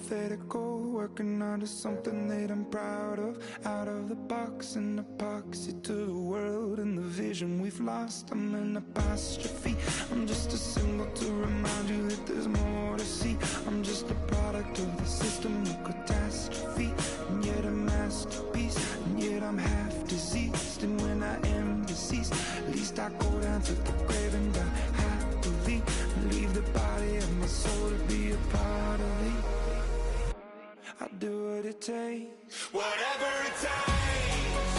hypothetical, working onto something that I'm proud of. Out of the box, an epoxy to the world and the vision we've lost. I'm an apostrophe, I'm just a symbol to remind you that there's more to see. I'm just a product of the system of catastrophe, and yet a masterpiece, and yet I'm half diseased. And when I am deceased, at least I go down to the grave and die happily, and leave the body of my soul to be a part of me. I do what it takes, whatever it takes,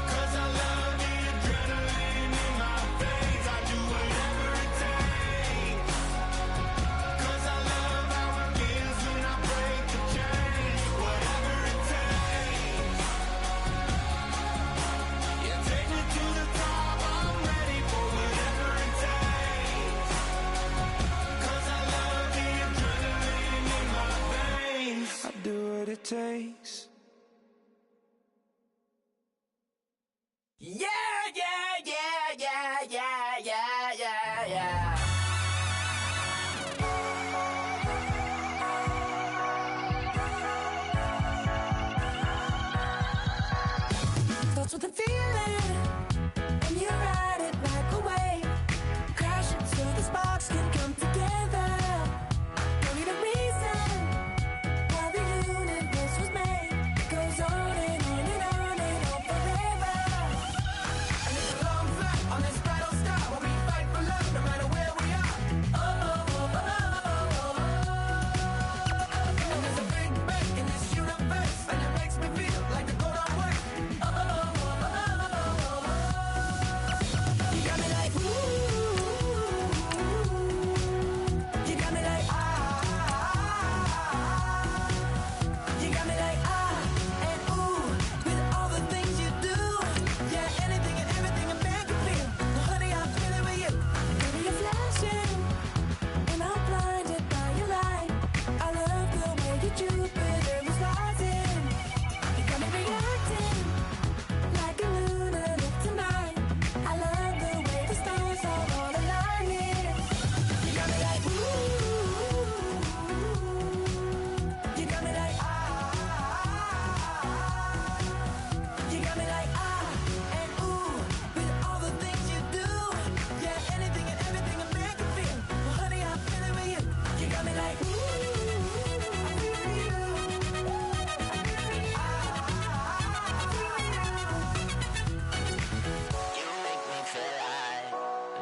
'cause I love the adrenaline in my veins. I do whatever it takes, 'cause I love how it feels when I break the chains. Whatever it takes, yeah, take me to the top, I'm ready for whatever it takes, 'cause I love the adrenaline in my veins. I do what it takes. Yeah, yeah, yeah, yeah, yeah, yeah, yeah, yeah. Starts with a feeling, and you ride it like a wave. Crash it so the sparks can come together. Don't need a reason why the universe was made. It goes on and on and on and on forever. And it's a long flight on this battle star, where we fight for love no matter where we are. Oh, oh, oh, oh, oh, oh. And there's a big bang in this universe, and it makes me feel like the gold I work. Oh, oh, oh, oh, oh, oh. You got me like, ooh. You got me like, ah. You got me like, ah, and ooh, with all the things you do. Yeah, anything and everything a man can feel. Well, honey, I'm feeling with you. Baby, you're flashing, and I'm blinded by your light. I love the way you Jupiter was rising. You got me reacting like a lunatic tonight. I love the way the stars are all aligning. You got me like, ooh. You got me like, ah. You got me like, ah, and ooh, with all the things you do. Yeah, anything and everything a man can feel. Well, honey, I'm feeling with you. You got me like, ooh. You make me feel like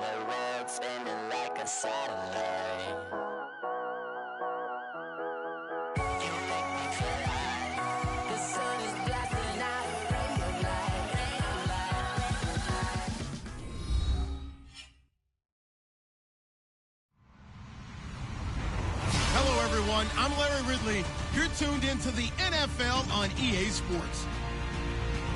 the world's spinning like a satellite. You make me feel like the sun is blasting out a ray of light, ray of light. Hello, everyone. I'm Larry Ridley. You're tuned into the NFL on EA Sports.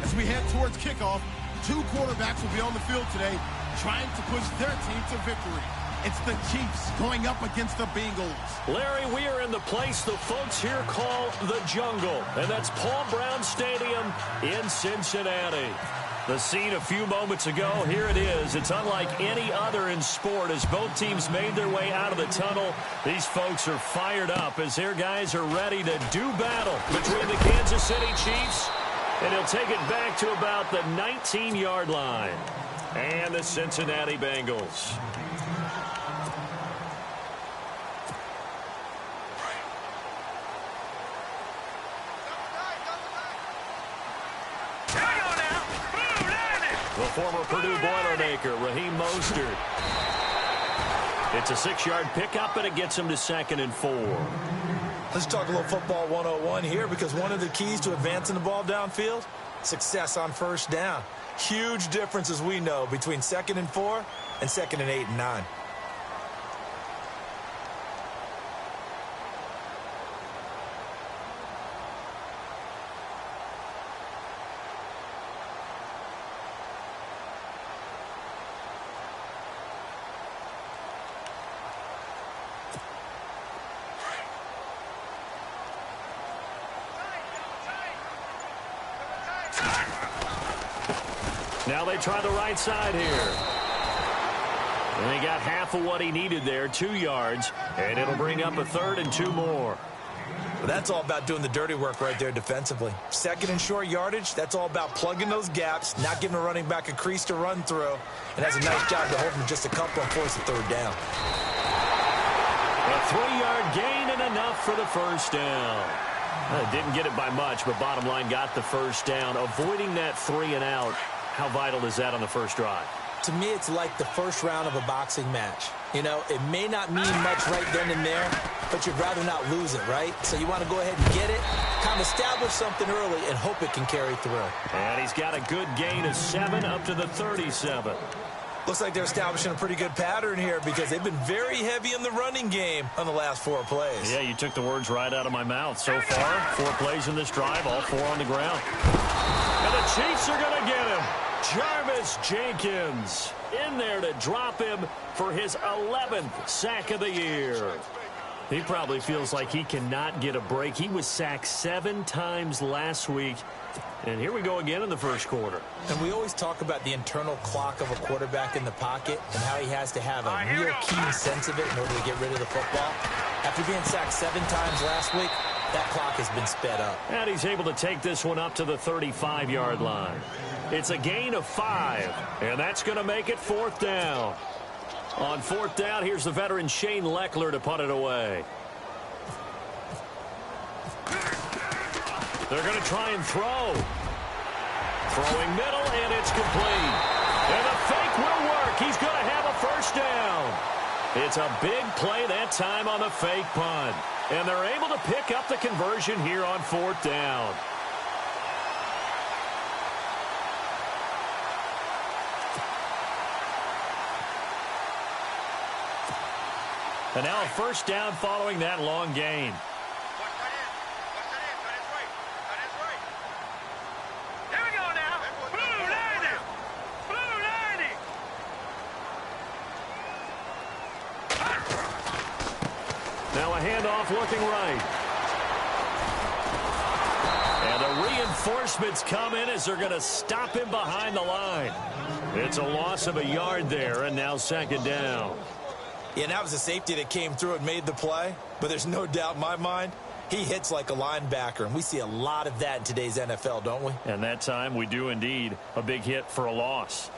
As we head towards kickoff, two quarterbacks will be on the field today trying to push their team to victory. It's the Chiefs going up against the Bengals. Larry, we are in the place the folks here call the Jungle, and that's Paul Brown Stadium in Cincinnati. The scene a few moments ago, here it is. It's unlike any other in sport as both teams made their way out of the tunnel. These folks are fired up as their guys are ready to do battle between the Kansas City Chiefs, and he'll take it back to about the 19-yard line, and the Cincinnati Bengals. The former Purdue Boilermaker, Raheem Mostert. It's a 6-yard pickup, and it gets him to 2nd and 4. Let's talk a little football 101 here, because one of the keys to advancing the ball downfield, success on first down. Huge difference, as we know, between 2nd and 4 and 2nd and 8 and 9. Now they try the right side here. And he got half of what he needed there, 2 yards, and it'll bring up a 3rd and 2 more. Well, that's all about doing the dirty work right there defensively. Second and short yardage, that's all about plugging those gaps, not giving a running back a crease to run through, and has a nice job to hold him just a couple and force a third down. A 3-yard gain and enough for the first down. Didn't get it by much, but bottom line got the first down. Avoiding that 3 and out, how vital is that on the first drive? To me, it's like the first round of a boxing match. You know, it may not mean much right then and there, but you'd rather not lose it, right? So you want to go ahead and get it, kind of establish something early, and hope it can carry through. And he's got a good gain of 7 up to the 37. Looks like they're establishing a pretty good pattern here because they've been very heavy in the running game on the last 4 plays. Yeah, you took the words right out of my mouth. So far, 4 plays in this drive, all 4 on the ground. And the Chiefs are going to get him. Jarvis Jenkins in there to drop him for his 11th sack of the year. He probably feels like he cannot get a break. He was sacked 7 times last week. And here we go again in the first quarter. And we always talk about the internal clock of a quarterback in the pocket and how he has to have a real keen sense of it in order to get rid of the football. After being sacked 7 times last week, that clock has been sped up. And he's able to take this one up to the 35-yard line. It's a gain of 5, and that's going to make it 4th down. On 4th down, here's the veteran Shane Leckler to punt it away. They're going to try and throw. Throwing middle, and it's complete. And the fake will work. He's going to have a first down. It's a big play that time on the fake punt. And they're able to pick up the conversion here on 4th down. And now a first down following that long gain. Now a handoff looking right. And the reinforcements come in as they're going to stop him behind the line. It's a loss of a yard there, and now 2nd down. Yeah, and that was a safety that came through and made the play. But there's no doubt in my mind, he hits like a linebacker. And we see a lot of that in today's NFL, don't we? And that time we do indeed. A big hit for a loss.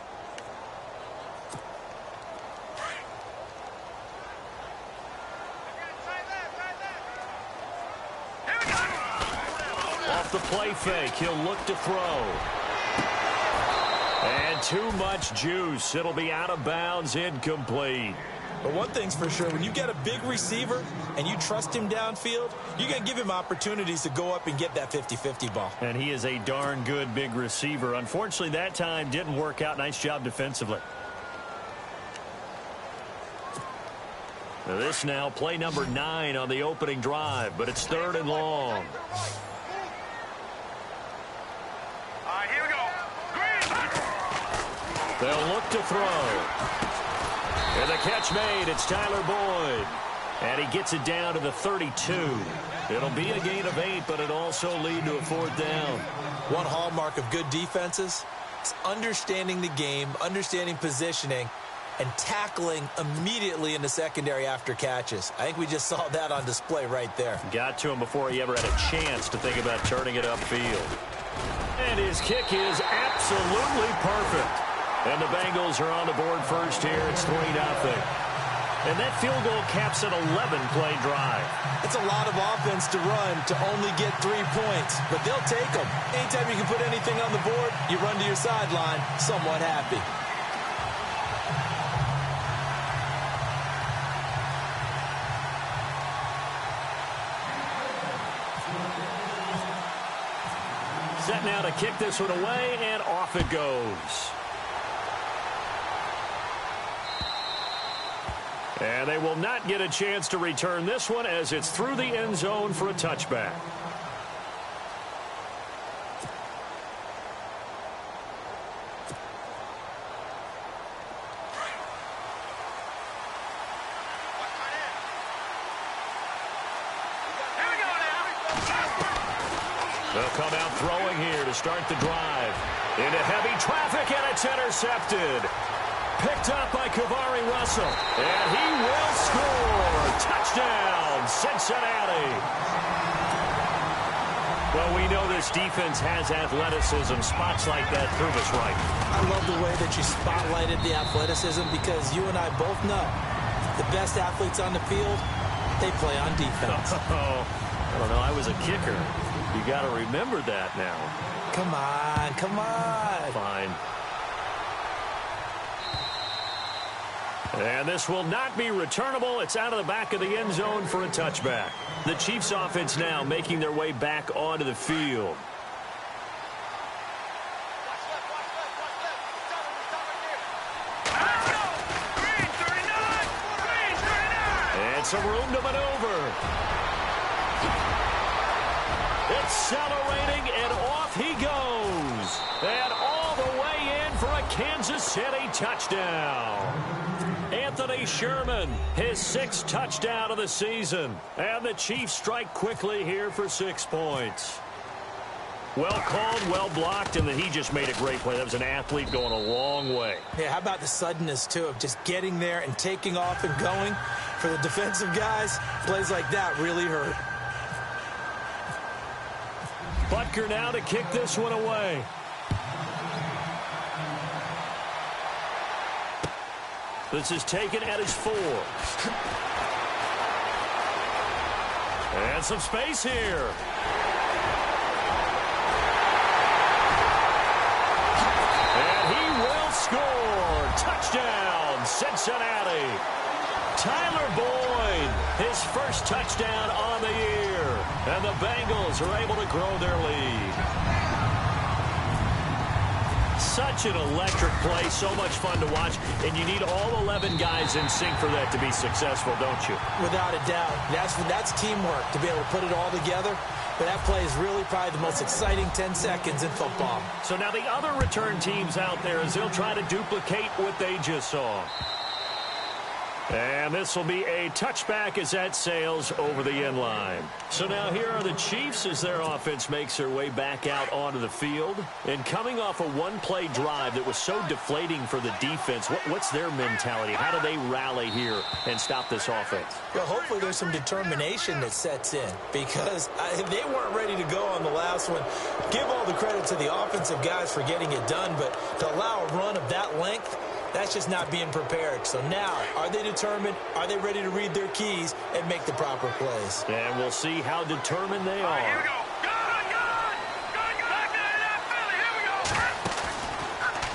Off the play fake, he'll look to throw. And too much juice. It'll be out of bounds, incomplete. But one thing's for sure, when you get a big receiver and you trust him downfield, you're going to give him opportunities to go up and get that 50-50 ball. And he is a darn good big receiver. Unfortunately, that time didn't work out. Nice job defensively. This now play number 9 on the opening drive, but it's 3rd and long. Here we go. They'll look to throw. And the catch made. It's Tyler Boyd. And he gets it down to the 32. It'll be a gain of 8, but it'll also lead to a 4th down. One hallmark of good defenses is understanding the game, understanding positioning, and tackling immediately in the secondary after catches. I think we just saw that on display right there. Got to him before he ever had a chance to think about turning it upfield. And his kick is absolutely perfect. And the Bengals are on the board first here. It's 3-0. And that field goal caps an 11-play drive. It's a lot of offense to run to only get 3 points, but they'll take them. Anytime you can put anything on the board, you run to your sideline somewhat happy. Set now to kick this one away, and off it goes. And they will not get a chance to return this one as it's through the end zone for a touchback. They'll come out throwing here to start the drive. Into heavy traffic, and it's intercepted. Picked up by Kavari Russell. And he will score. Touchdown, Cincinnati. Well, we know this defense has athleticism. Spots like that prove us right. I love the way that you spotlighted the athleticism because you and I both know the best athletes on the field, they play on defense. Oh, I don't know. I was a kicker. You got to remember that now. Come on, come on. Fine. And this will not be returnable. It's out of the back of the end zone for a touchback. The Chiefs offense now making their way back onto the field. And some room to maneuver. Accelerating, and off he goes. And all the way in for a Kansas City touchdown. Anthony Sherman, his 6th touchdown of the season. And the Chiefs strike quickly here for 6 points. Well called, well blocked, and then he just made a great play. That was an athlete going a long way. Yeah, how about the suddenness, too, of just getting there and taking off and going? For the defensive guys, plays like that really hurt. Butker now to kick this one away. This is taken at his 4. And some space here. And he will score. Touchdown, Cincinnati. Tyler Boyd, his 1st touchdown on the year. And the Bengals are able to grow their lead. Such an electric play, so much fun to watch, and you need all 11 guys in sync for that to be successful, don't you? Without a doubt. That's teamwork, to be able to put it all together. But that play is really probably the most exciting 10 seconds in football. So now the other return teams out there, as they'll try to duplicate what they just saw. And this will be a touchback as that sails over the end line. So now here are the Chiefs as their offense makes their way back out onto the field. And coming off a one-play drive that was so deflating for the defense, what's their mentality? How do they rally here and stop this offense? Well, hopefully there's some determination that sets in because they weren't ready to go on the last one. Give all the credit to the offensive guys for getting it done, but to allow a run of that length, that's just not being prepared. So now, are they determined? Are they ready to read their keys and make the proper plays? And we'll see how determined they are. Here we go.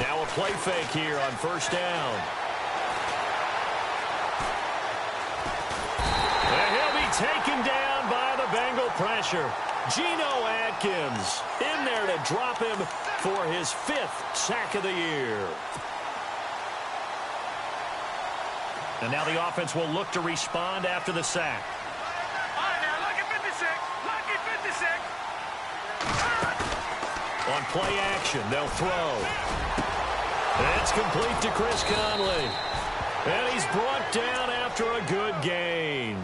Now a play fake here on 1st down. And he'll be taken down by the Bengal pressure. Geno Atkins in there to drop him for his 5th sack of the year. And now the offense will look to respond after the sack. All right, now, lucky 56. Lucky 56. On play action, they'll throw. It's complete to Chris Conley. And he's brought down after a good gain.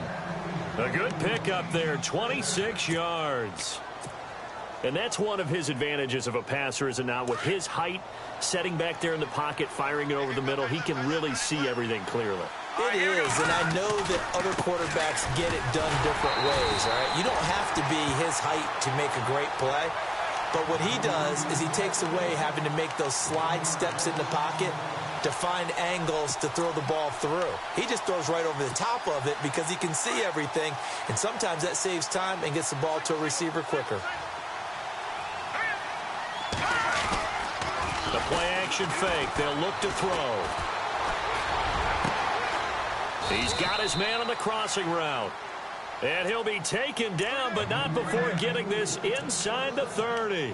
A good pickup there, 26 yards. And that's one of his advantages of a passer, is it not? With his height, setting back there in the pocket, firing it over the middle, he can really see everything clearly. It is, and I know that other quarterbacks get it done different ways, all right? You don't have to be his height to make a great play, but what he does is he takes away having to make those slide steps in the pocket to find angles to throw the ball through. He just throws right over the top of it because he can see everything, and sometimes that saves time and gets the ball to a receiver quicker. The play action fake, they'll look to throw. He's got his man on the crossing route. And he'll be taken down, but not before getting this inside the 30.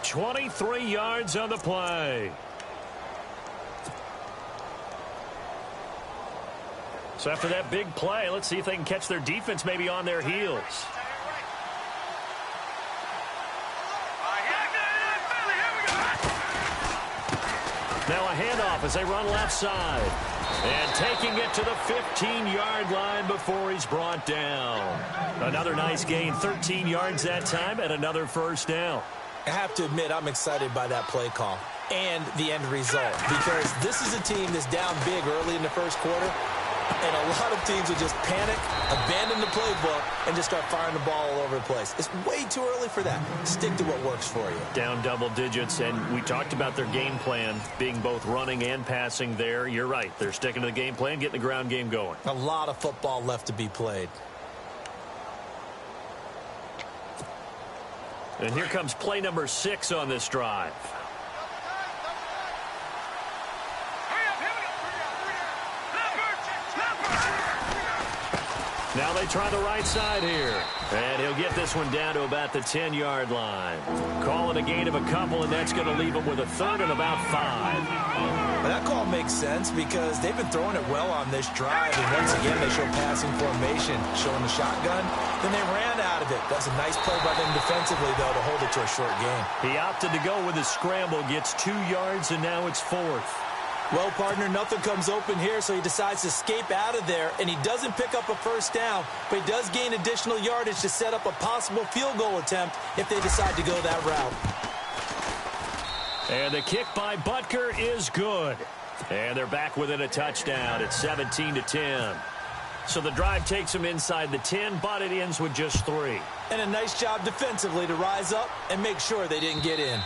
23 yards on the play. So after that big play, let's see if they can catch their defense maybe on their heels. Now a handoff as they run left side. And taking it to the 15-yard line before he's brought down. Another nice gain, 13 yards that time, and another 1st down. I have to admit, I'm excited by that play call and the end result because this is a team that's down big early in the 1st quarter, And a lot of teams will just panic, abandon the playbook, and just start firing the ball all over the place. It's way too early for that. Stick to what works for you. Down double digits, and we talked about their game plan being both running and passing there. You're right. They're sticking to the game plan, getting the ground game going. A lot of football left to be played. And here comes play number 6 on this drive. Now they try the right side here. And he'll get this one down to about the 10-yard line. Call it a gain of a couple, and that's going to leave him with a 3rd and about 5. Well, that call makes sense because they've been throwing it well on this drive. And once again, they show passing formation, showing the shotgun. Then they ran out of it. That's a nice play by them defensively, though, to hold it to a short gain. He opted to go with his scramble, gets 2 yards, and now it's 4th. Well, partner, nothing comes open here, so he decides to escape out of there, and he doesn't pick up a first down, but he does gain additional yardage to set up a possible field goal attempt if they decide to go that route. And the kick by Butker is good. And they're back within a touchdown. It's 17-10. So the drive takes them inside the 10, but it ends with just 3. And a nice job defensively to rise up and make sure they didn't get in.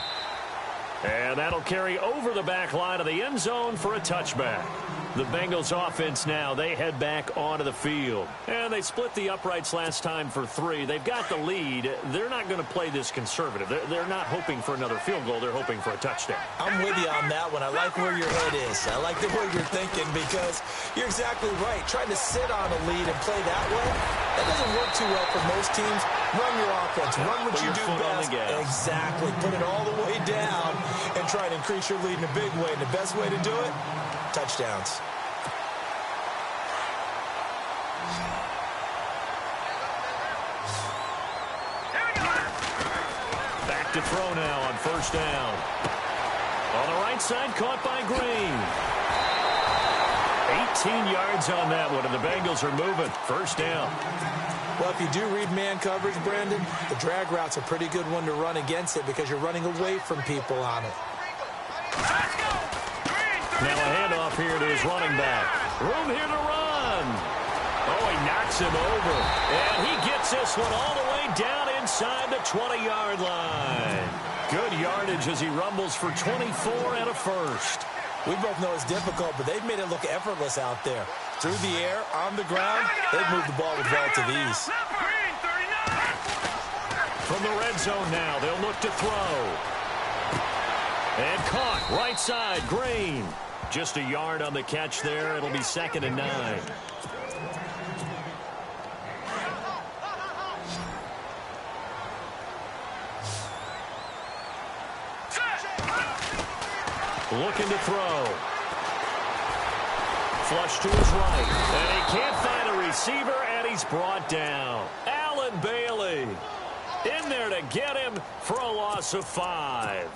And that'll carry over the back line of the end zone for a touchback. The Bengals offense now, they head back onto the field. And they split the uprights last time for 3. They've got the lead. They're not going to play this conservative. They're not hoping for another field goal. They're hoping for a touchdown. I'm with you on that one. I like where your head is. I like the way you're thinking because you're exactly right. Trying to sit on a lead and play that way, that doesn't work too well for most teams. Run your offense. Run what you do best. Exactly. Put it all the way down and try and increase your lead in a big way. And the best way to do it, touchdowns. Back to throw now on first down. On the right side, caught by Green. 18 yards on that one, and the Bengals are moving. First down. Well, if you do read man coverage, Brandon, the drag route's a pretty good one to run against it because you're running away from people on it. Now a handoff here to his running back. Room here to run. Oh, he knocks him over. And he gets this one all the way down inside the 20-yard line. Good yardage as he rumbles for 24 and a first. We both know it's difficult, but they've made it look effortless out there. Through the air, on the ground, they've moved the ball with relative ease. From the red zone now, they'll look to throw. And caught, right side, Green. Just a yard on the catch there. It'll be 2nd and 9. Looking to throw. Flush to his right. And he can't find a receiver, and he's brought down. Allen Bailey in there to get him for a loss of 5.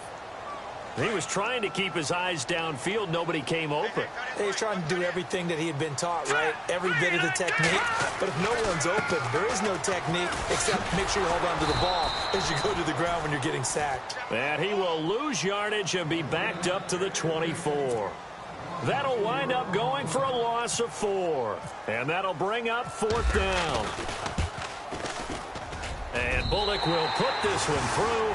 He was trying to keep his eyes downfield. Nobody came open. He's trying to do everything that he had been taught, right? Every bit of the technique. But if no one's open, there is no technique except make sure you hold on to the ball as you go to the ground when you're getting sacked. And he will lose yardage and be backed up to the 24. That'll wind up going for a loss of 4. And that'll bring up 4th down. And Bullock will put this one through.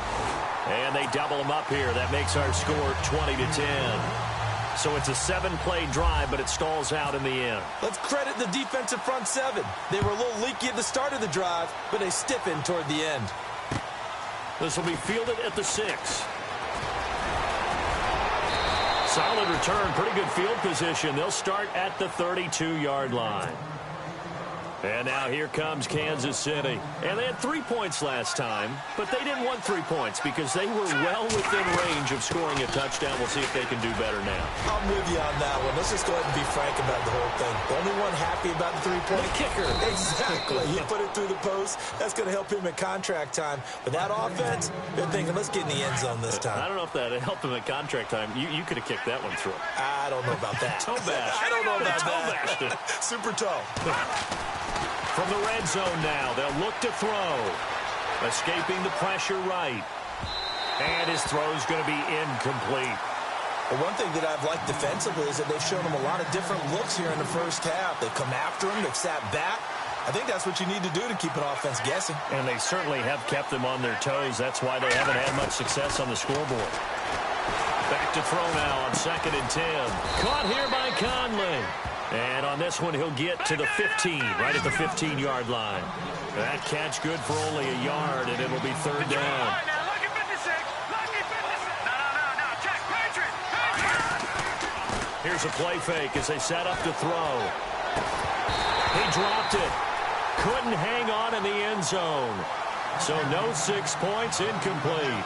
And they double him up here. That makes our score 20-10. So it's a 7-play drive, but it stalls out in the end. Let's credit the defensive front 7. They were a little leaky at the start of the drive, but they stiffened toward the end. This will be fielded at the 6. Solid return, pretty good field position. They'll start at the 32-yard line. And now here comes Kansas City. And they had 3 points last time, but they didn't want 3 points because they were well within range of scoring a touchdown. We'll see if they can do better now. I'm with you on that one. Let's just go ahead and be frank about the whole thing. The only one happy about the 3-point kicker. Exactly. You put it through the post. That's going to help him at contract time. But that offense, they're thinking, let's get in the end zone this time. I don't know if that helped him at contract time. You could have kicked that one through. I don't know about that. Toe bash. I don't know about that. Super toe. From the red zone now, they'll look to throw. Escaping the pressure right. And his throw's going to be incomplete. Well, one thing that I've liked defensively is that they've shown him a lot of different looks here in the first half. They've come after him. They've sat back. I think that's what you need to do to keep an offense guessing. And they certainly have kept them on their toes. That's why they haven't had much success on the scoreboard. Back to throw now on 2nd and 10. Caught here by Conley. And on this one, he'll get to the 15, right at the 15-yard line. That catch good for only a yard, and it'll be 3rd down. Here's a play fake as they set up to throw. He dropped it. Couldn't hang on in the end zone. So no 6 points, incomplete.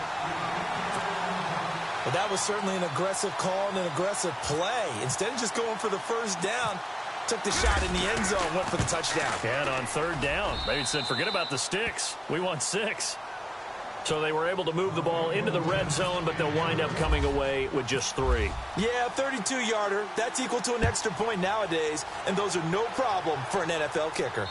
Well, that was certainly an aggressive call and an aggressive play. Instead of just going for the first down, took the shot in the end zone, went for the touchdown. And on 3rd down, they said, forget about the sticks. We want 6. So they were able to move the ball into the red zone, but they'll wind up coming away with just 3. Yeah, 32-yarder. That's equal to an extra point nowadays, and those are no problem for an NFL kicker.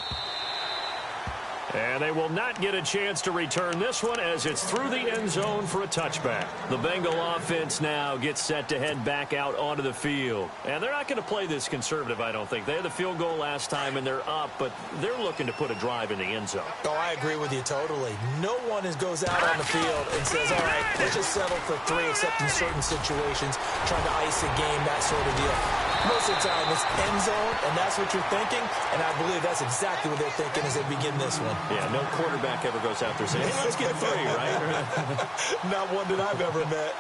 And they will not get a chance to return this one as it's through the end zone for a touchback. The Bengal offense now gets set to head back out onto the field. And they're not going to play this conservative, I don't think. They had the field goal last time, and they're up, but they're looking to put a drive in the end zone. Oh, I agree with you totally. No one goes out on the field and says, all right, let's just settle for 3, except in certain situations, trying to ice a game, that sort of deal. Most of the time, it's end zone, and that's what you're thinking, and I believe that's exactly what they're thinking as they begin this one. Yeah, no quarterback ever goes out there saying, hey, let's get 3, right? Not one that I've ever met.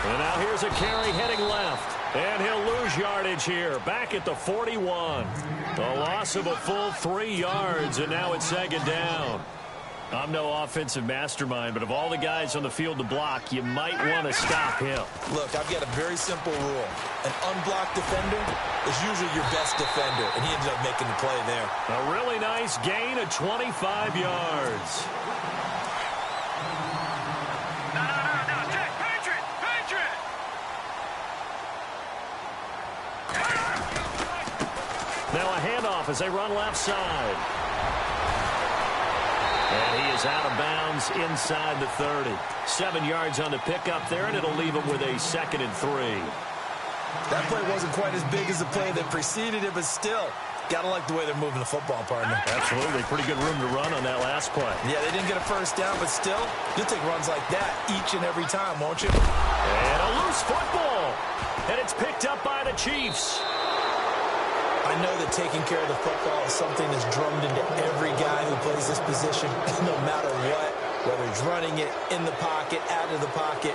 And now here's a carry heading left. And he'll lose yardage here, back at the 41. A loss of a full 3 yards, and now it's 2nd down. I'm no offensive mastermind, but of all the guys on the field to block, you might want to stop him. Look, I've got a very simple rule. An unblocked defender is usually your best defender, and he ended up making the play there. A really nice gain of 25 yards. Now a handoff as they run left side. And he is out of bounds inside the 30. 7 yards on the pickup there, and it'll leave him with a 2nd and 3. That play wasn't quite as big as the play that preceded it, but still, got to like the way they're moving the football, partner. Absolutely. Pretty good room to run on that last play. Yeah, they didn't get a first down, but still, you'll take runs like that each and every time, won't you? And a loose football. And it's picked up by the Chiefs. I know that taking care of the football is something that's drummed into every guy who plays this position, no matter what, whether he's running it, in the pocket, out of the pocket.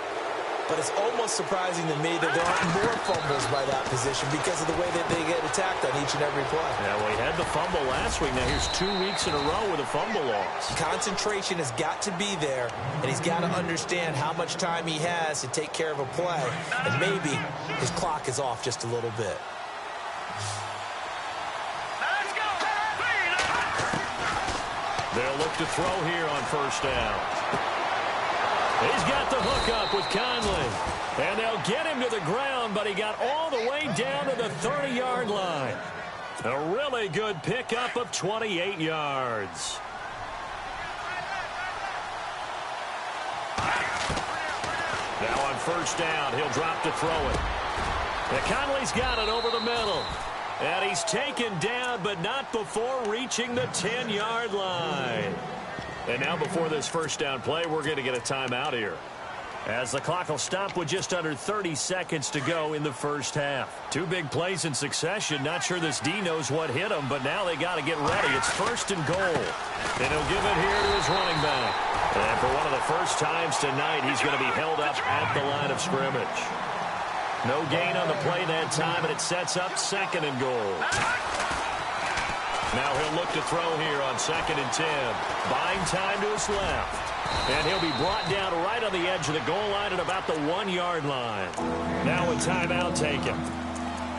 But it's almost surprising to me that there aren't more fumbles by that position because of the way that they get attacked on each and every play. Yeah, well, he had the fumble last week. Now here's 2 weeks in a row with a fumble loss. Concentration has got to be there, and he's got to understand how much time he has to take care of a play. And maybe his clock is off just a little bit. They'll look to throw here on 1st down. He's got the hook up with Conley. And they'll get him to the ground, but he got all the way down to the 30-yard line. A really good pickup of 28 yards. Now on 1st down, he'll drop to throw it. Now Conley's got it over the middle. And he's taken down, but not before reaching the 10-yard line. And now before this 1st down play, we're going to get a timeout here, as the clock will stop with just under 30 seconds to go in the first half. 2 big plays in succession. Not sure this D knows what hit him, but now they got to get ready. It's 1st and goal. And he'll give it here to his running back. And for one of the first times tonight, he's going to be held up at the line of scrimmage. No gain on the play that time, and it sets up 2nd and goal. Now he'll look to throw here on 2nd and 10. Buying time to his left. And he'll be brought down right on the edge of the goal line at about the 1-yard line. Now a timeout taken.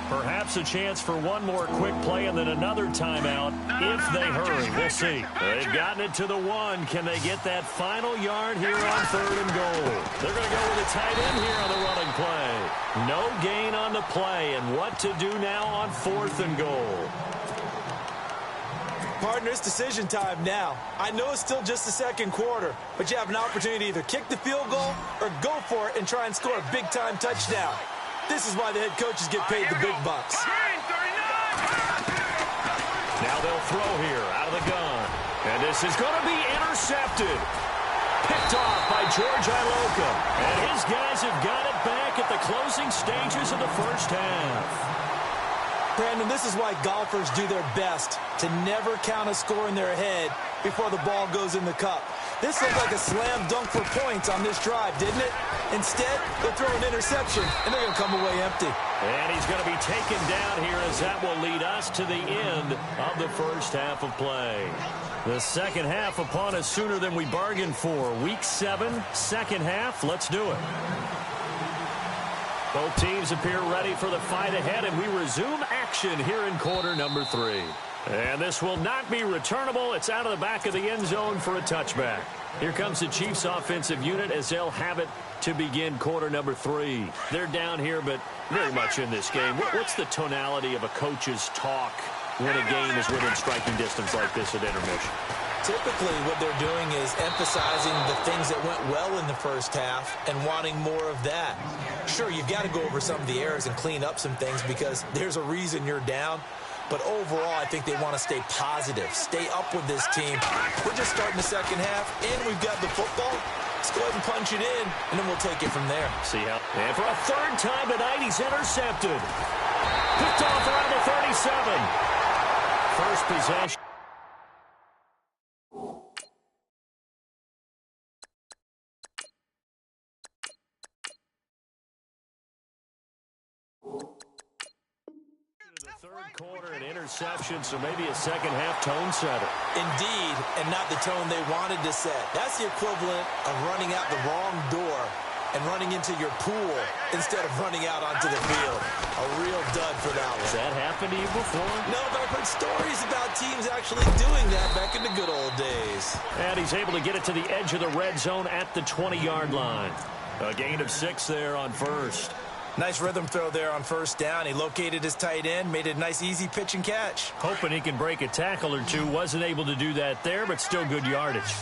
Perhaps a chance for one more quick play and then another timeout if they hurry. We'll see. They've gotten it to the 1. Can they get that final yard here on 3rd and goal? They're going to go with a tight end here on the running play. No gain on the play, and what to do now on 4th and goal. Partner, it's decision time now. I know it's still just the second quarter, but you have an opportunity to either kick the field goal or go for it and try and score a big-time touchdown. This is why the head coaches get paid the big bucks. Now they'll throw here out of the gun. And this is going to be intercepted. Picked off by George Iloka. And his guys have got it back at the closing stages of the first half. Brandon, this is why golfers do their best to never count a score in their head before the ball goes in the cup. This looked like a slam dunk for points on this drive, didn't it? Instead, they'll throw an interception, and they're going to come away empty. And he's going to be taken down here as that will lead us to the end of the first half of play. The second half upon us sooner than we bargained for. Week 7, second half. Let's do it. Both teams appear ready for the fight ahead, and we resume action here in quarter number 3. And this will not be returnable. It's out of the back of the end zone for a touchback. Here comes the Chiefs offensive unit as they'll have it to begin quarter number 3. They're down here, but very much in this game. What's the tonality of a coach's talk when a game is within striking distance like this at intermission? Typically, what they're doing is emphasizing the things that went well in the first half and wanting more of that. Sure, you've got to go over some of the errors and clean up some things because there's a reason you're down. But overall, I think they want to stay positive, stay up with this team. We're just starting the second half, and we've got the football. Let's go ahead and punch it in, and then we'll take it from there. See how? And for a third time tonight, he's intercepted. Picked off around the 37. First possession. Third quarter, an interception, so maybe a second half tone setter. Indeed, and not the tone they wanted to set. That's the equivalent of running out the wrong door and running into your pool instead of running out onto the field. A real dud for that one. Has that happened to you before? No, but I've heard stories about teams actually doing that back in the good old days. And he's able to get it to the edge of the red zone at the 20-yard line. A gain of 6 there on first. Nice rhythm throw there on first down. He located his tight end, made it a nice, easy pitch and catch. Hoping he can break a tackle or two. Wasn't able to do that there, but still good yardage.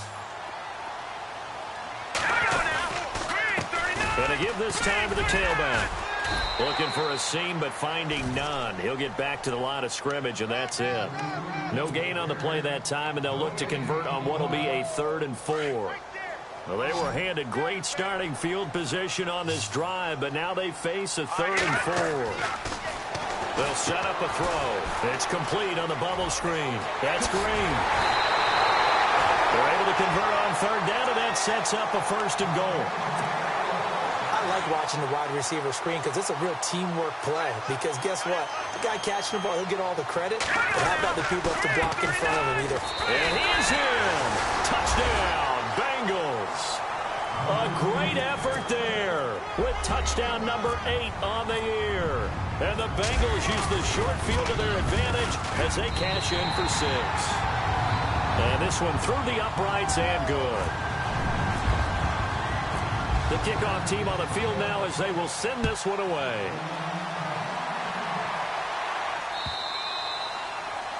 Going to give this time to the tailback. Looking for a seam, but finding none. He'll get back to the line of scrimmage, and that's it. No gain on the play that time, and they'll look to convert on what will be a 3rd and 4. Well, they were handed great starting field position on this drive, but now they face a 3rd and 4. They'll set up a throw. It's complete on the bubble screen. That's Green. They're able to convert on 3rd down, and that sets up a 1st and goal. I like watching the wide receiver screen because it's a real teamwork play. Because guess what? The guy catching the ball, he'll get all the credit. But how about the people up to block in front of him either? And he is in. Touchdown. Bengals. A great effort there with touchdown number 8 on the year. And the Bengals use the short field to their advantage as they cash in for 6. And this one through the uprights and good. The kickoff team on the field now as they will send this one away.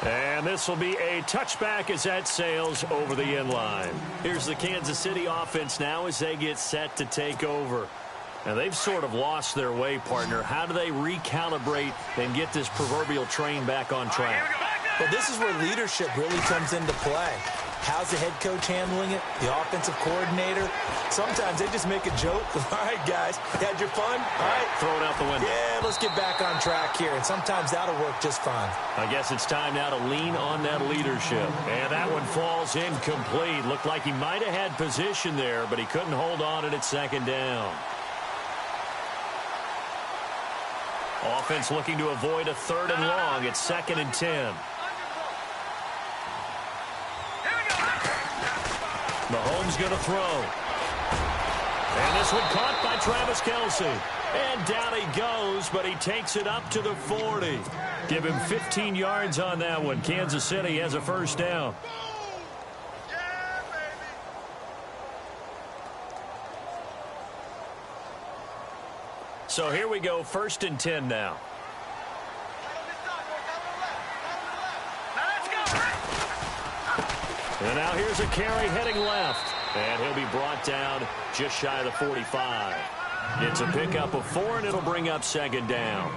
And this will be a touchback as that sails over the end line. Here's the Kansas City offense now as they get set to take over. And they've sort of lost their way, partner. How do they recalibrate and get this proverbial train back on track? Well, this is where leadership really comes into play. How's the head coach handling it? The offensive coordinator? Sometimes they just make a joke. All right, guys, you had your fun? All right. Throw it out the window. Yeah, let's get back on track here. And sometimes that'll work just fine. I guess it's time now to lean on that leadership. And that one falls incomplete. Looked like he might have had position there, but he couldn't hold on at 2nd down. Offense looking to avoid a 3rd and long. It's 2nd and 10. Mahomes going to throw. And this one caught by Travis Kelce. And down he goes, but he takes it up to the 40. Give him 15 yards on that one. Kansas City has a 1st down. So here we go, 1st and 10 now. And now here's a carry heading left. And he'll be brought down just shy of the 45. It's a pickup of 4, and it'll bring up 2nd down.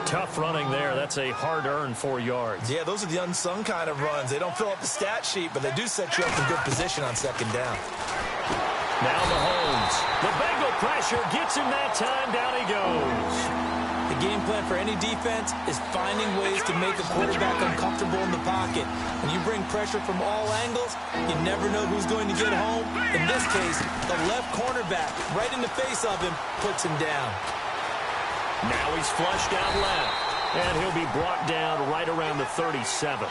Tough running there. That's a hard-earned 4 yards. Yeah, those are the unsung kind of runs. They don't fill up the stat sheet, but they do set you up in good position on 2nd down. Now Mahomes. The Bengal pressure gets him that time. Down he goes. The game plan for any defense is finding ways to make a quarterback uncomfortable in the pocket. When you bring pressure from all angles, you never know who's going to get home. In this case, the left cornerback, right in the face of him, puts him down. Now he's flushed out left, and he'll be brought down right around the 37.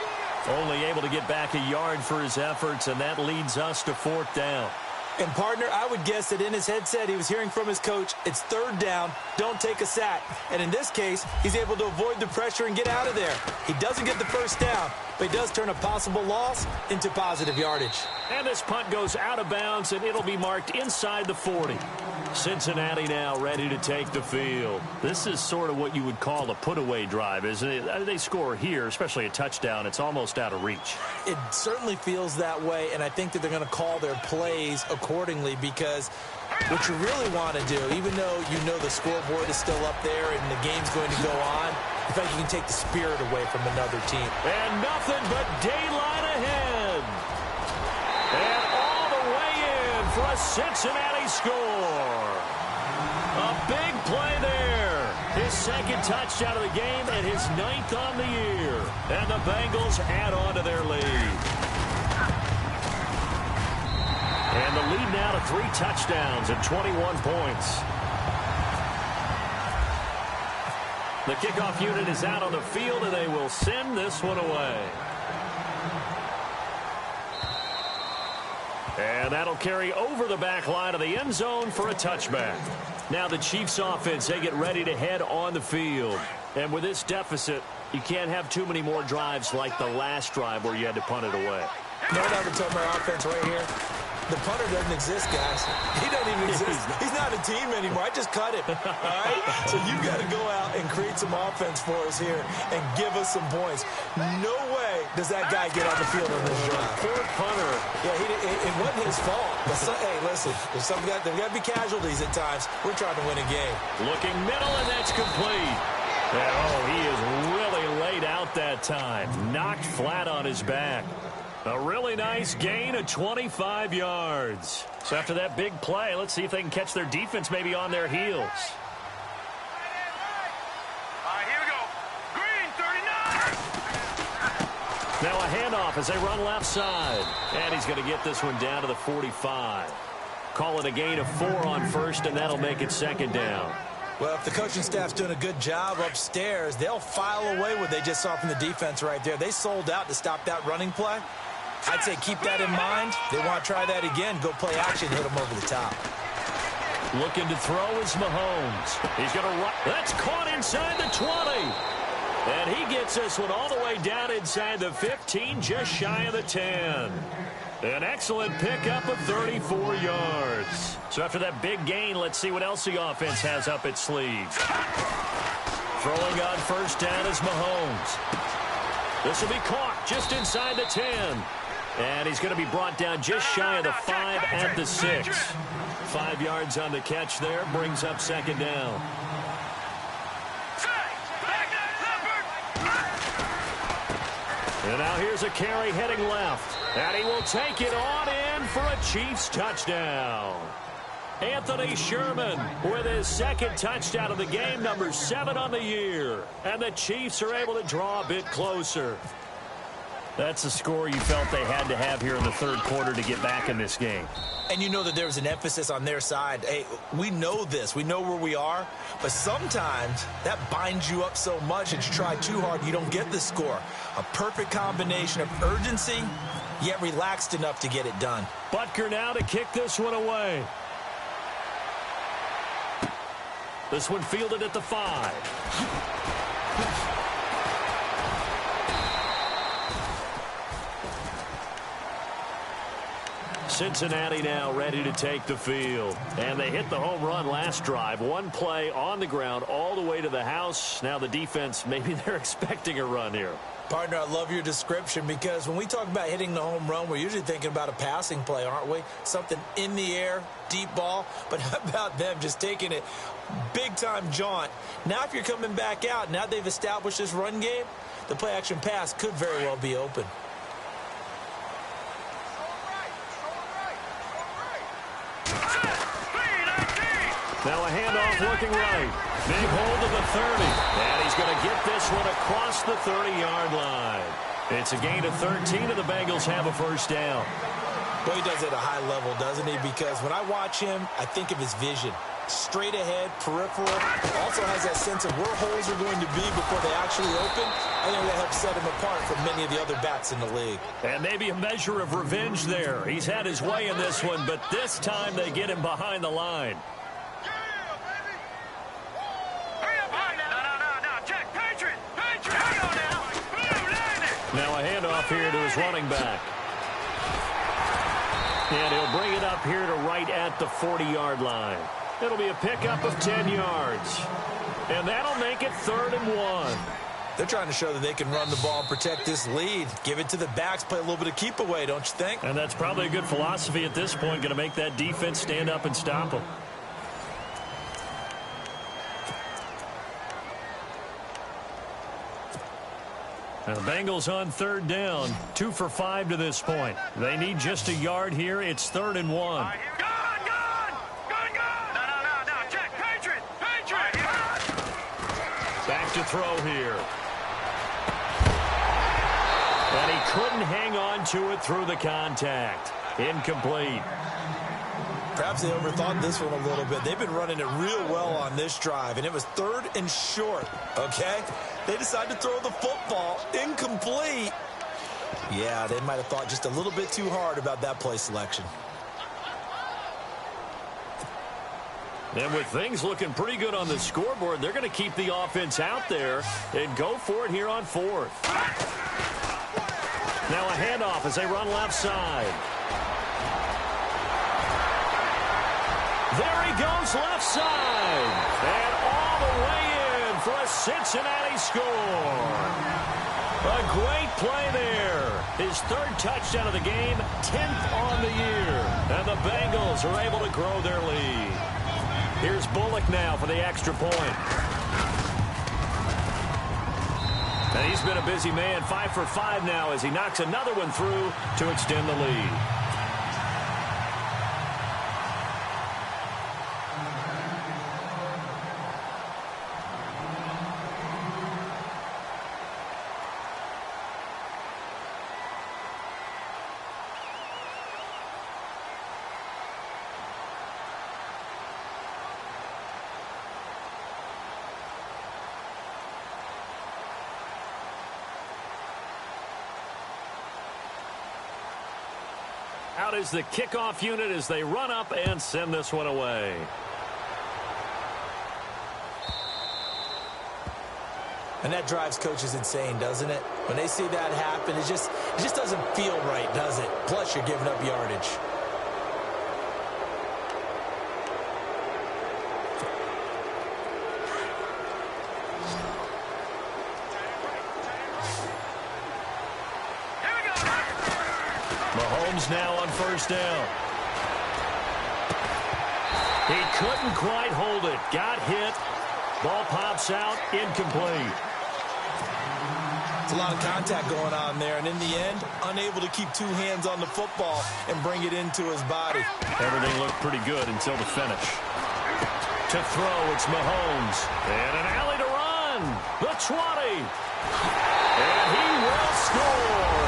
Only able to get back a yard for his efforts, and that leads us to 4th down. And, partner, I would guess that in his headset he was hearing from his coach, it's 3rd down, don't take a sack. And in this case, he's able to avoid the pressure and get out of there. He doesn't get the 1st down, but he does turn a possible loss into positive yardage. And this punt goes out of bounds, and it'll be marked inside the 40. Cincinnati now ready to take the field. This is sort of what you would call a put-away drive, isn't it? They score here, especially a touchdown. It's almost out of reach. It certainly feels that way, and I think that they're going to call their plays accordingly, because what you really want to do, even though you know the scoreboard is still up there and the game's going to go on, I think you can take the spirit away from another team. And nothing but daylight ahead. And all the way in for a Cincinnati score. A big play there. His 2nd touchdown of the game and his 9th on the year. And the Bengals add on to their lead. And the lead now to 3 touchdowns and 21 points. The kickoff unit is out on the field, and they will send this one away. And that'll carry over the back line of the end zone for a touchback. Now the Chiefs offense, they get ready to head on the field. And with this deficit, you can't have too many more drives like the last drive where you had to punt it away. You know what I would tell my offense right here? The punter doesn't exist, guys. He doesn't even exist. He's not a team anymore. I just cut him. All right? So you got to go out and create some offense for us here and give us some points. No way does that guy get on the field on this drive. Poor punter. Yeah, it wasn't his fault. But hey, listen, there's got to be casualties at times. We're trying to win a game. Looking middle, and that's complete. And, he is really laid out that time. Knocked flat on his back. A really nice gain of 25 yards. So after that big play, let's see if they can catch their defense maybe on their heels. All right, here we go. Green, 39. Now a handoff as they run left side. And he's going to get this one down to the 45. Call it a gain of 4 on 1st, and that'll make it 2nd down. Well, if the coaching staff's doing a good job upstairs, they'll file away what they just saw from the defense right there. They sold out to stop that running play. I'd say keep that in mind. They want to try that again. Go play action, hit them over the top. Looking to throw is Mahomes. He's going to run. That's caught inside the 20. And he gets this one all the way down inside the 15, just shy of the 10. An excellent pickup of 34 yards. So after that big gain, let's see what else the offense has up its sleeves. Throwing on 1st down is Mahomes. This will be caught just inside the 10. And he's going to be brought down just shy of the 5 at the 6. 5 yards on the catch there, brings up 2nd down. And now here's a carry heading left. And he will take it on in for a Chiefs touchdown. Anthony Sherman with his 2nd touchdown of the game, number 7 on the year. And the Chiefs are able to draw a bit closer. That's a score you felt they had to have here in the 3rd quarter to get back in this game. And you know that there was an emphasis on their side. Hey, we know this. We know where we are. But sometimes that binds you up so much that you try too hard, you don't get the score. A perfect combination of urgency, yet relaxed enough to get it done. Butker now to kick this one away. This one fielded at the 5. Cincinnati now ready to take the field. And they hit the home run last drive. One play on the ground all the way to the house. Now the defense, maybe they're expecting a run here. Partner, I love your description because when we talk about hitting the home run, we're usually thinking about a passing play, aren't we? Something in the air, deep ball. But how about them just taking it big-time jaunt? Now if you're coming back out, now they've established this run game, the play-action pass could very well be open. Now a handoff looking right. Big hold of the 30. And he's going to get this one across the 30-yard line. It's a gain of 13, and the Bengals have a first down. Well, he does it at a high level, doesn't he? Because when I watch him, I think of his vision. Straight ahead, peripheral. Also has that sense of where holes are going to be before they actually open. I think that helps set him apart from many of the other bats in the league. And maybe a measure of revenge there. He's had his way in this one, but this time they get him behind the line. Now a handoff here to his running back. And he'll bring it up here to right at the 40-yard line. It'll be a pickup of 10 yards. And that'll make it 3rd and 1. They're trying to show that they can run the ball and protect this lead. Give it to the backs, play a little bit of keep away, don't you think? And that's probably a good philosophy at this point, going to make that defense stand up and stop them. Now the Bengals on 3rd down, 2 for 5 to this point. They need just a yard here. It's 3rd and 1. Back to throw here. And he couldn't hang on to it through the contact. Incomplete. Perhaps they overthought this one a little bit. They've been running it real well on this drive, and it was 3rd and short, okay? They decided to throw the football incomplete. Yeah, they might have thought just a little bit too hard about that play selection. And with things looking pretty good on the scoreboard, they're going to keep the offense out there and go for it here on 4th. Now a handoff as they run left side. There he goes left side. And all the way in for a Cincinnati score. A great play there. His 3rd touchdown of the game, 10th on the year. And the Bengals are able to grow their lead. Here's Bullock now for the extra point. And he's been a busy man, 5 for 5 now as he knocks another one through to extend the lead. Out is the kickoff unit as they run up and send this one away. And that drives coaches insane, doesn't it? When they see that happen, it just doesn't feel right, does it? Plus, you're giving up yardage. Mahomes now on 1st down. He couldn't quite hold it. Got hit. Ball pops out. Incomplete. It's a lot of contact going on there, and in the end, unable to keep 2 hands on the football and bring it into his body. Everything looked pretty good until the finish. To throw, it's Mahomes. And an alley to run. The 20. And he will score.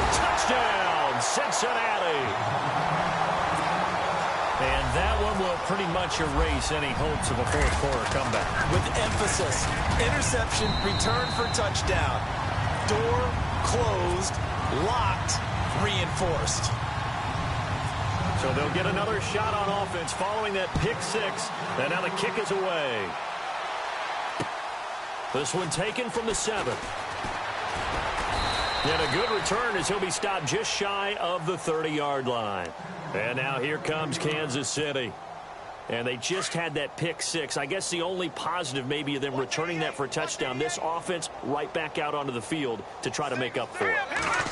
Touchdown, Cincinnati. And that one will pretty much erase any hopes of a 4th quarter comeback. With emphasis, interception, return for touchdown. Door closed, locked, reinforced. So they'll get another shot on offense following that pick 6. And now the kick is away. This one taken from the 7. And a good return as he'll be stopped just shy of the 30-yard line. And now here comes Kansas City. And they just had that pick six. I guess the only positive maybe of them returning that for a touchdown. This offense right back out onto the field to try to make up for it.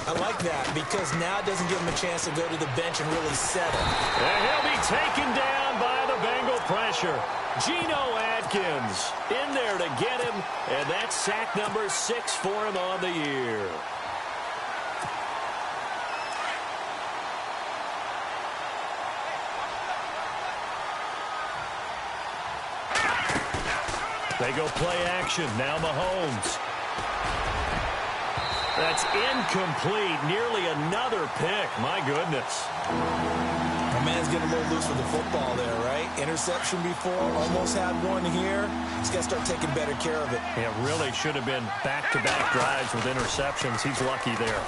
I like that because now it doesn't give him a chance to go to the bench and really settle. And he'll be taken down by the Bengal pressure. Geno Atkins in there to get him. And that's sack number 6 for him on the year. They go play action. Now Mahomes. That's incomplete. Nearly another pick. My goodness. My man's getting a little loose with the football there, right? Interception before. Almost had one here. He's got to start taking better care of it. Yeah, really should have been back-to-back drives with interceptions. He's lucky there.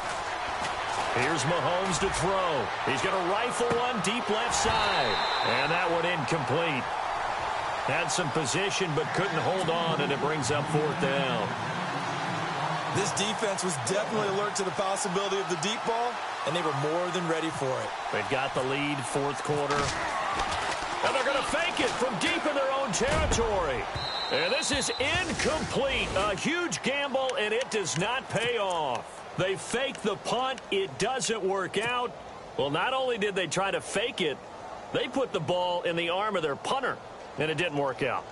Here's Mahomes to throw. He's going to rifle one deep left side. And that one incomplete. Had some position but couldn't hold on, and it brings up 4th down. This defense was definitely alert to the possibility of the deep ball, and they were more than ready for it. They've got the lead, 4th quarter. And they're going to fake it from deep in their own territory. And this is incomplete. A huge gamble, and it does not pay off. They fake the punt. It doesn't work out. Well, not only did they try to fake it, they put the ball in the arm of their punter. And it didn't work out.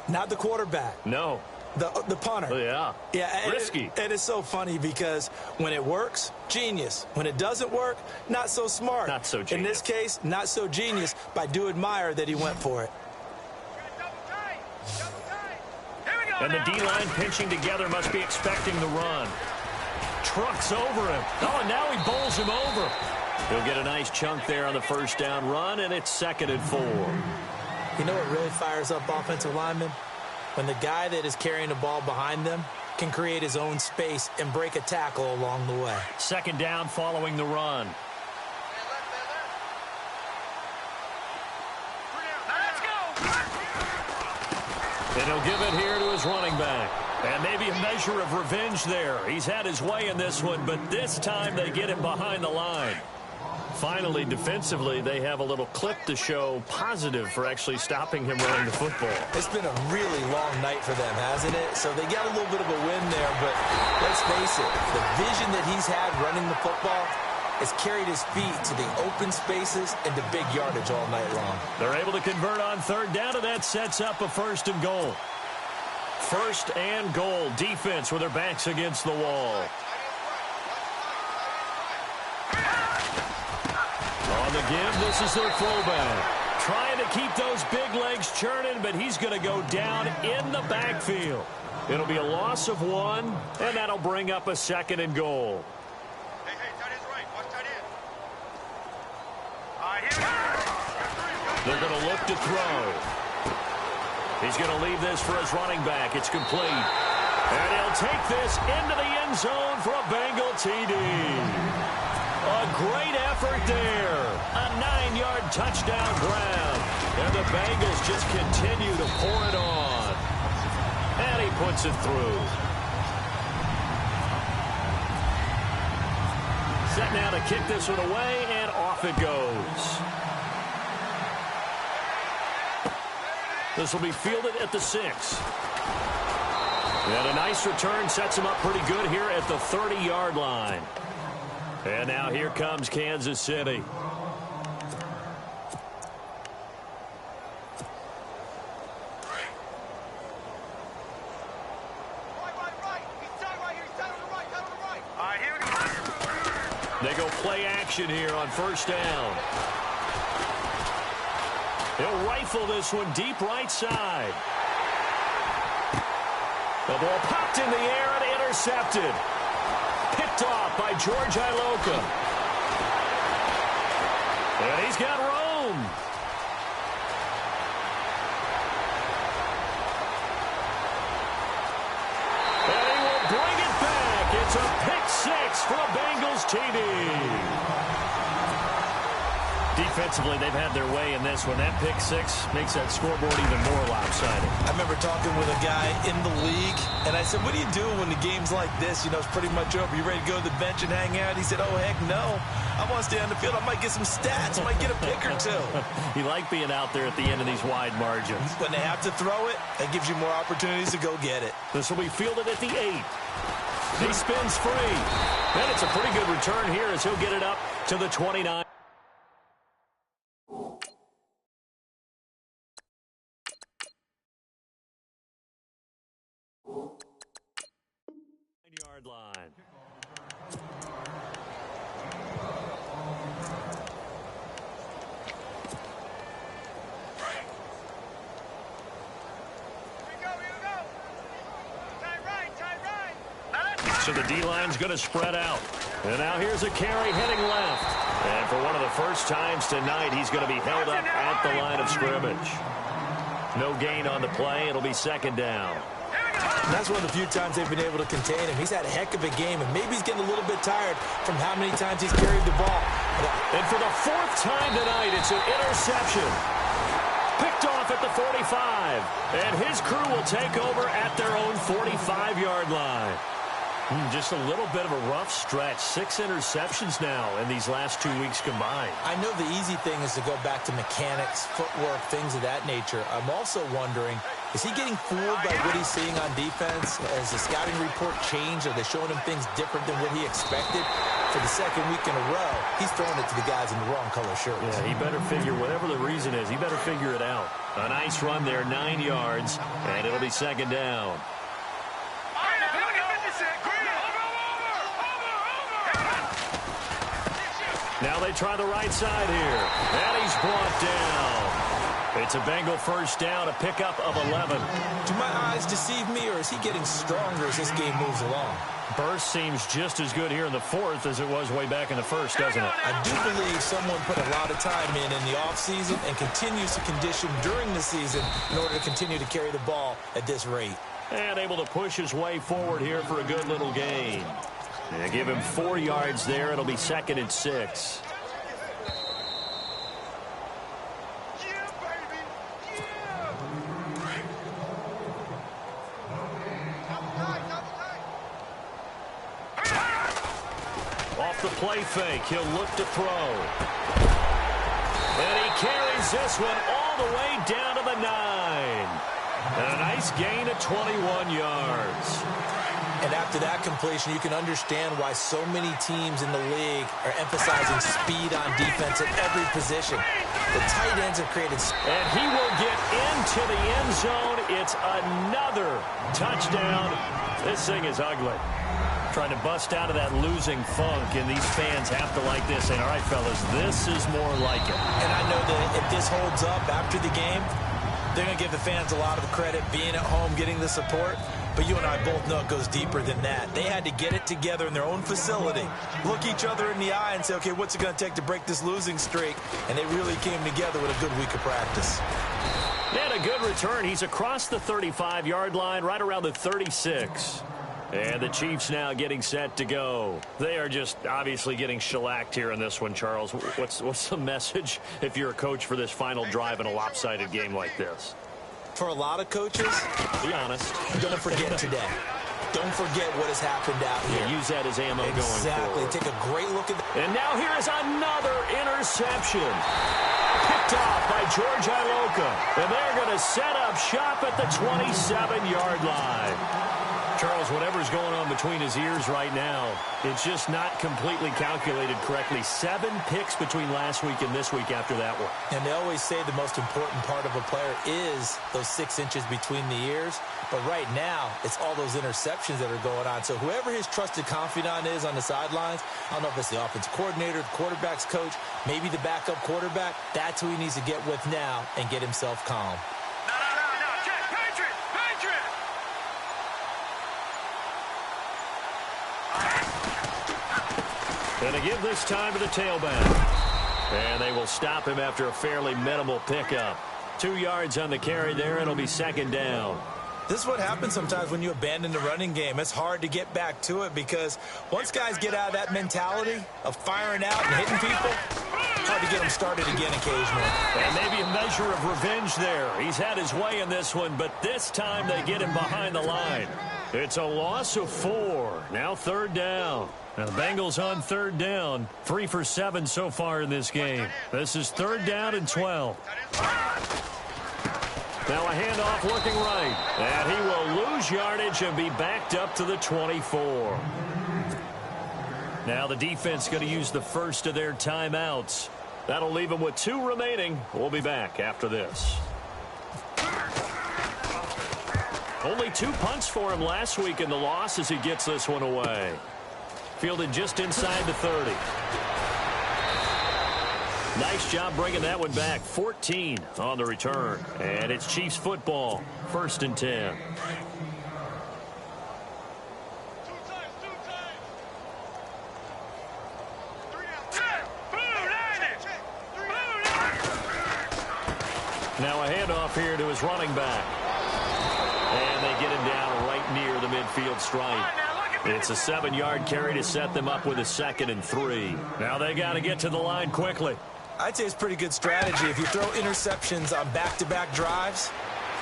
Not the quarterback. No. The punter. Yeah. Yeah. Risky. It is so funny because when it works, genius. When it doesn't work, not so smart. Not so genius. In this case, not so genius, but I do admire that he went for it. And the D-line pinching together must be expecting the run. Trucks over him. Oh, and now he bowls him over. He'll get a nice chunk there on the 1st down run, and it's 2nd and 4. You know what really fires up offensive linemen? When the guy that is carrying the ball behind them can create his own space and break a tackle along the way. 2nd down following the run. And he'll give it here to his running back. And maybe a measure of revenge there. He's had his way in this one, but this time they get him behind the line. Finally, defensively, they have a little clip to show positive for actually stopping him running the football. It's been a really long night for them, hasn't it? So they got a little bit of a win there, but let's face it, the vision that he's had running the football has carried his feet to the open spaces and to big yardage all night long. They're able to convert on 3rd down, and that sets up a 1st and goal. 1st and goal. Defense with their backs against the wall. On the give, this is their fullback. Trying to keep those big legs churning, but he's going to go down in the backfield. It'll be a loss of 1, and that'll bring up a 2nd and goal. Hey, tight end's right. Watch tight end. Here we go. They're going to look to throw. He's going to leave this for his running back. It's complete. And he'll take this into the end zone for a Bengal TD. A great effort there. A 9-yard touchdown grab. And the Bengals just continue to pour it on. And he puts it through. Set now to kick this one away, and off it goes. This will be fielded at the 6. And a nice return sets him up pretty good here at the 30-yard line. And now here comes Kansas City. They go play action here on 1st down. He'll rifle this one deep right side. The ball popped in the air and intercepted. Picked off by George Iloka. And he's got room. And he will bring it back. It's a pick 6 for a Bengals TD. Defensively, they've had their way in this one. That pick six makes that scoreboard even more lopsided. I remember talking with a guy in the league, and I said, what do you do when the game's like this? You know, it's pretty much over. You ready to go to the bench and hang out? He said, oh, heck no. I want to stay on the field. I might get some stats. I might get a pick or two. You like being out there at the end of these wide margins. When they have to throw it, that gives you more opportunities to go get it. This will be fielded at the 8. He spins free. And it's a pretty good return here as he'll get it up to the 29. Yard line. So the D-line's going to spread out. And now here's a carry heading left. And for one of the first times tonight, he's going to be held up at the line of scrimmage. No gain on the play. It'll be second down. And that's one of the few times they've been able to contain him. He's had a heck of a game, and maybe he's getting a little bit tired from how many times he's carried the ball. And for the 4th time tonight, it's an interception. Picked off at the 45. And his crew will take over at their own 45-yard line. Just a little bit of a rough stretch. 6 interceptions now in these last 2 weeks combined. I know the easy thing is to go back to mechanics, footwork, things of that nature. I'm also wondering, is he getting fooled by what he's seeing on defense? Has the scouting report changed? Are they showing him things different than what he expected? For the second week in a row, he's throwing it to the guys in the wrong color shirts. Yeah, he better figure, whatever the reason is, he better figure it out. A nice run there, 9 yards, and it'll be second down. Now they try the right side here. And he's brought down. It's a Bengal first down, a pickup of 11. Do my eyes deceive me, or is he getting stronger as this game moves along? Burst seems just as good here in the 4th as it was way back in the 1st, doesn't it? I do believe someone put a lot of time in the offseason and continues to condition during the season in order to continue to carry the ball at this rate. And able to push his way forward here for a good little gain. They give him 4 yards there. It'll be 2nd and 6. Off the play fake, he'll look to throw. And he carries this one all the way down to the 9. And a nice gain of 21 yards. And after that completion, you can understand why so many teams in the league are emphasizing speed on defense at every position. The tight ends have created... And he will get into the end zone. It's another touchdown. This thing is ugly. Trying to bust out of that losing funk, and these fans have to like this. And, all right, fellas, this is more like it. And I know that if this holds up after the game, they're going to give the fans a lot of credit, being at home, getting the support. But you and I both know it goes deeper than that. They had to get it together in their own facility, look each other in the eye and say, okay, what's it going to take to break this losing streak? And they really came together with a good week of practice. And a good return. He's across the 35-yard line, right around the 36. And the Chiefs now getting set to go. They are just obviously getting shellacked here in this one, Charles. What's the message if you're a coach for this final drive in a lopsided game like this? For a lot of coaches, be honest, don't forget today. Don't forget what has happened out here. Yeah, use that as ammo going Exactly. forward. Take a great look at that. And now here is another interception. Picked off by George Iloka. And they're going to set up shop at the 27-yard line. Charles, whatever's going on between his ears right now, it's just not completely calculated correctly. 7 picks between last week and this week after that one. And they always say the most important part of a player is those 6 inches between the ears. But right now, it's all those interceptions that are going on. So whoever his trusted confidant is on the sidelines, I don't know if it's the offensive coordinator, the quarterback's coach, maybe the backup quarterback, that's who he needs to get with now and get himself calm. And they give this time to the tailback. And they will stop him after a fairly minimal pickup. 2 yards on the carry there. It'll be second down. This is what happens sometimes when you abandon the running game. It's hard to get back to it because once guys get out of that mentality of firing out and hitting people, hard to get them started again occasionally. And maybe a measure of revenge there. He's had his way in this one, but this time they get him behind the line. It's a loss of 4. Now 3rd down. Now the Bengals on 3rd down. 3 for 7 so far in this game. This is 3rd down and 12. Now a handoff looking right. And he will lose yardage and be backed up to the 24. Now the defense going to use the first of their timeouts. That'll leave them with 2 remaining. We'll be back after this. Only 2 punts for him last week in the loss as he gets this one away. Fielded just inside the 30. Nice job bringing that one back. 14 on the return. And it's Chiefs football. 1st and 10. Now a handoff here to his running back. And they get him down right near the midfield stripe. It's a 7-yard carry to set them up with a 2nd and 3. Now they got to get to the line quickly. I'd say it's pretty good strategy. If you throw interceptions on back-to-back drives,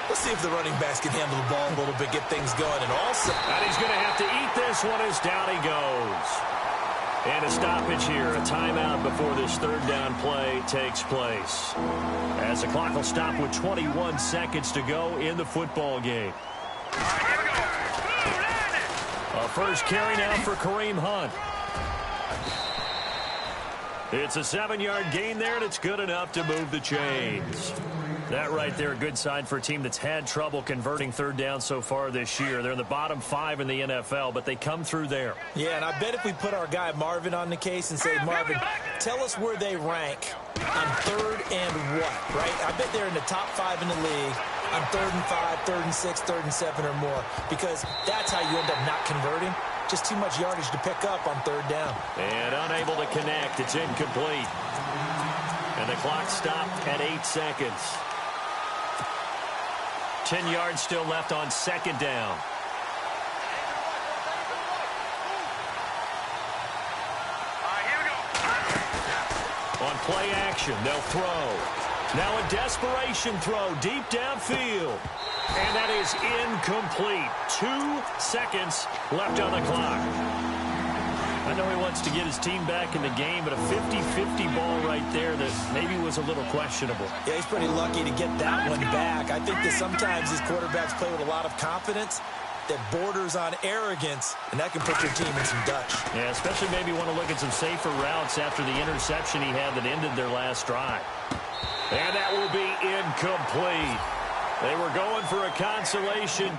let's see if the running backs can handle the ball a little bit, get things going. And also, and he's going to have to eat this one as down he goes. And a stoppage here, a timeout before this 3rd down play takes place. As the clock will stop with 21 seconds to go in the football game. A first carry now for Kareem Hunt. It's a 7-yard gain there, and it's good enough to move the chains. That right there, a good sign for a team that's had trouble converting 3rd down so far this year. They're in the bottom 5 in the NFL, but they come through there. Yeah, and I bet if we put our guy Marvin on the case and say, Marvin, tell us where they rank on 3rd and what, right? I bet they're in the top 5 in the league on 3rd and 5, 3rd and 6, 3rd and 7 or more, because that's how you end up not converting. Just too much yardage to pick up on 3rd down. And unable to connect. It's incomplete. And the clock stopped at 8 seconds. 10 yards still left on 2nd down. On play action, they'll throw. Now a desperation throw deep downfield. And that is incomplete. 2 seconds left on the clock. I know he wants to get his team back in the game, but a 50-50 ball right there that maybe was a little questionable. Yeah, he's pretty lucky to get that one back. I think that sometimes these quarterbacks play with a lot of confidence that borders on arrogance, and that can put your team in some Dutch. Yeah, especially maybe want to look at some safer routes after the interception he had that ended their last drive. And that will be incomplete. They were going for a consolation.